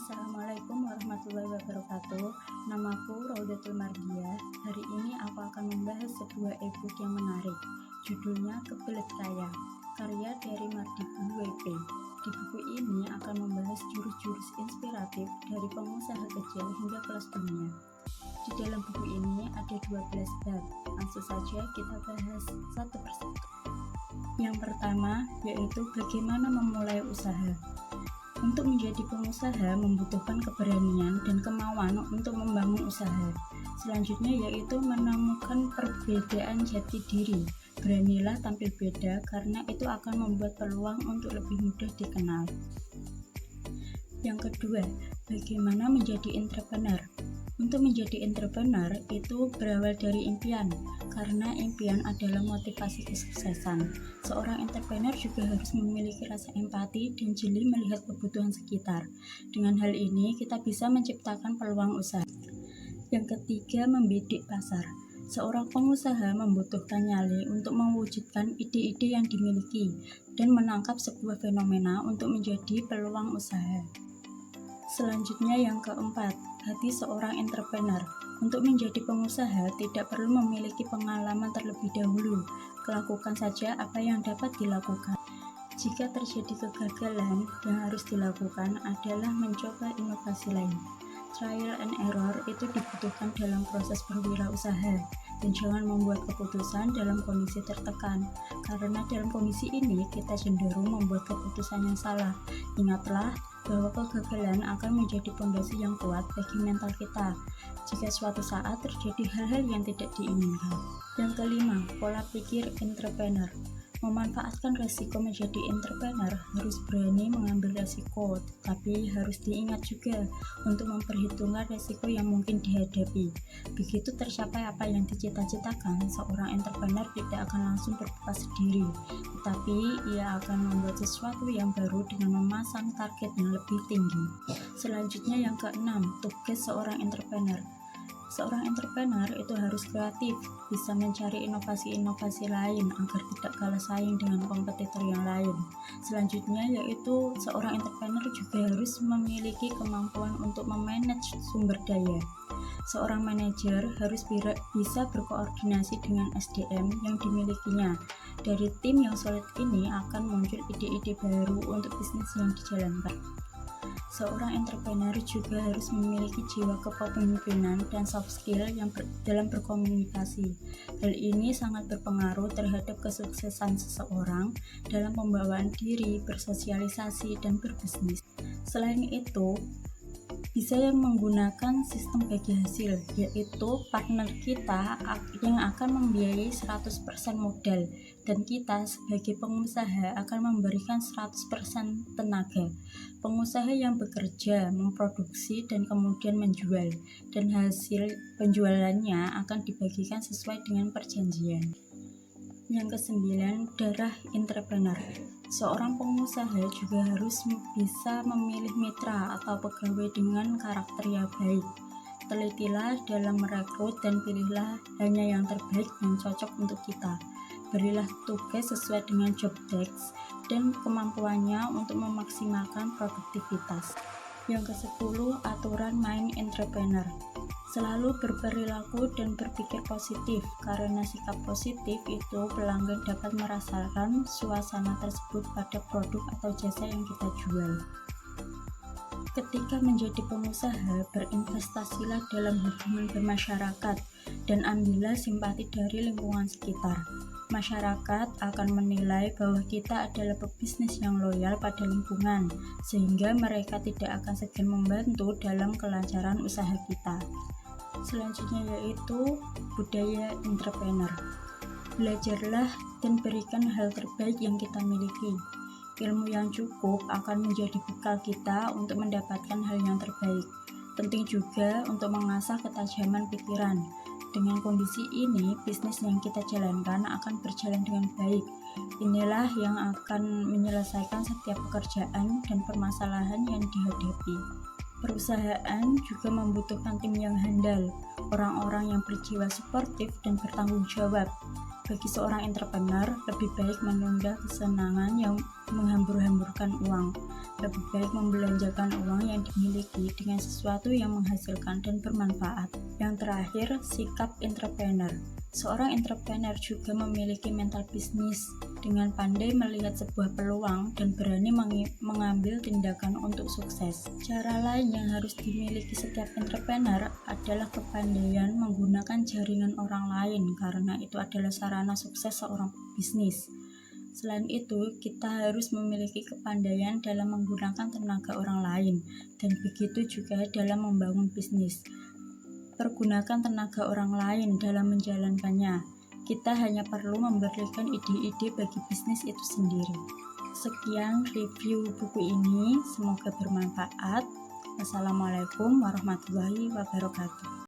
Assalamualaikum warahmatullahi wabarakatuh. Namaku Raudatul Mardiah. Hari ini aku akan membahas sebuah e-book yang menarik. Judulnya Kebelet Kaya, karya dari Mardigu WP. Di buku ini akan membahas jurus-jurus inspiratif dari pengusaha kecil hingga kelas dunia. Di dalam buku ini ada 12 bab. Langsung saja kita bahas satu persatu. Yang pertama yaitu bagaimana memulai usaha. Untuk menjadi pengusaha membutuhkan keberanian dan kemauan untuk membangun usaha. Selanjutnya yaitu menemukan perbedaan jati diri. Beranilah tampil beda karena itu akan membuat peluang untuk lebih mudah dikenal. Yang kedua, bagaimana menjadi entrepreneur. Untuk menjadi entrepreneur itu berawal dari impian, karena impian adalah motivasi kesuksesan. Seorang entrepreneur juga harus memiliki rasa empati dan jeli melihat kebutuhan sekitar. Dengan hal ini, kita bisa menciptakan peluang usaha. Yang ketiga, membidik pasar. Seorang pengusaha membutuhkan nyali untuk mewujudkan ide-ide yang dimiliki dan menangkap sebuah fenomena untuk menjadi peluang usaha. Selanjutnya yang keempat, hati seorang entrepreneur. Untuk menjadi pengusaha tidak perlu memiliki pengalaman terlebih dahulu. Lakukan saja apa yang dapat dilakukan. Jika terjadi kegagalan, yang harus dilakukan adalah mencoba inovasi lain. Trial and error itu dibutuhkan dalam proses berwirausaha, dan jangan membuat keputusan dalam kondisi tertekan, karena dalam kondisi ini kita cenderung membuat keputusan yang salah. Ingatlah bahwa kegagalan akan menjadi fondasi yang kuat bagi mental kita jika suatu saat terjadi hal-hal yang tidak diinginkan. Yang kelima, pola pikir entrepreneur. Memanfaatkan resiko menjadi entrepreneur harus berani mengambil resiko, tapi harus diingat juga untuk memperhitungkan resiko yang mungkin dihadapi. Begitu tercapai apa yang dicita-citakan, seorang entrepreneur tidak akan langsung berpuas diri, tetapi ia akan membuat sesuatu yang baru dengan memasang target yang lebih tinggi. Selanjutnya yang keenam, tugas seorang entrepreneur. Seorang entrepreneur itu harus kreatif, bisa mencari inovasi-inovasi lain agar tidak kalah saing dengan kompetitor yang lain. Selanjutnya yaitu seorang entrepreneur juga harus memiliki kemampuan untuk memanage sumber daya. Seorang manajer harus bisa berkoordinasi dengan SDM yang dimilikinya. Dari tim yang solid ini akan muncul ide-ide baru untuk bisnis yang dijalankan. Seorang entrepreneur juga harus memiliki jiwa kepemimpinan dan soft skill yang dalam berkomunikasi. Hal ini sangat berpengaruh terhadap kesuksesan seseorang dalam pembawaan diri, bersosialisasi, dan berbisnis. Selain itu, bisa yang menggunakan sistem bagi hasil, yaitu partner kita yang akan membiayai 100% modal dan kita sebagai pengusaha akan memberikan 100% tenaga. Pengusaha yang bekerja, memproduksi, dan kemudian menjual, dan hasil penjualannya akan dibagikan sesuai dengan perjanjian. Yang kesembilan, darah entrepreneur. Seorang pengusaha juga harus bisa memilih mitra atau pegawai dengan karakter yang baik. Telitilah dalam merekrut dan pilihlah hanya yang terbaik dan cocok untuk kita. Berilah tugas sesuai dengan job desk dan kemampuannya untuk memaksimalkan produktivitas. Yang ke-10, aturan main entrepreneur. Selalu berperilaku dan berpikir positif, karena sikap positif itu pelanggan dapat merasakan suasana tersebut pada produk atau jasa yang kita jual. Ketika menjadi pengusaha, berinvestasilah dalam hubungan bermasyarakat dan ambillah simpati dari lingkungan sekitar. Masyarakat akan menilai bahwa kita adalah pebisnis yang loyal pada lingkungan, sehingga mereka tidak akan segan membantu dalam kelancaran usaha kita. Selanjutnya yaitu budaya entrepreneur. Belajarlah dan berikan hal terbaik yang kita miliki. Ilmu yang cukup akan menjadi bekal kita untuk mendapatkan hal yang terbaik. Penting juga untuk mengasah ketajaman pikiran. Dengan kondisi ini, bisnis yang kita jalankan akan berjalan dengan baik. Inilah yang akan menyelesaikan setiap pekerjaan dan permasalahan yang dihadapi. Perusahaan juga membutuhkan tim yang handal, orang-orang yang berjiwa suportif dan bertanggung jawab. Bagi seorang entrepreneur, lebih baik menunda kesenangan yang menghambur-hamburkan uang. Lebih baik membelanjakan uang yang dimiliki dengan sesuatu yang menghasilkan dan bermanfaat. Yang terakhir, sikap entrepreneur. Seorang entrepreneur juga memiliki mental bisnis dengan pandai melihat sebuah peluang dan berani mengambil tindakan untuk sukses. Cara lain yang harus dimiliki setiap entrepreneur adalah kepandaian menggunakan jaringan orang lain, karena itu adalah sarana sukses seorang bisnis. Selain itu, kita harus memiliki kepandaian dalam menggunakan tenaga orang lain, dan begitu juga dalam membangun bisnis. Pergunakan tenaga orang lain dalam menjalankannya. Kita hanya perlu memberikan ide-ide bagi bisnis itu sendiri. Sekian review buku ini, semoga bermanfaat. Wassalamualaikum warahmatullahi wabarakatuh.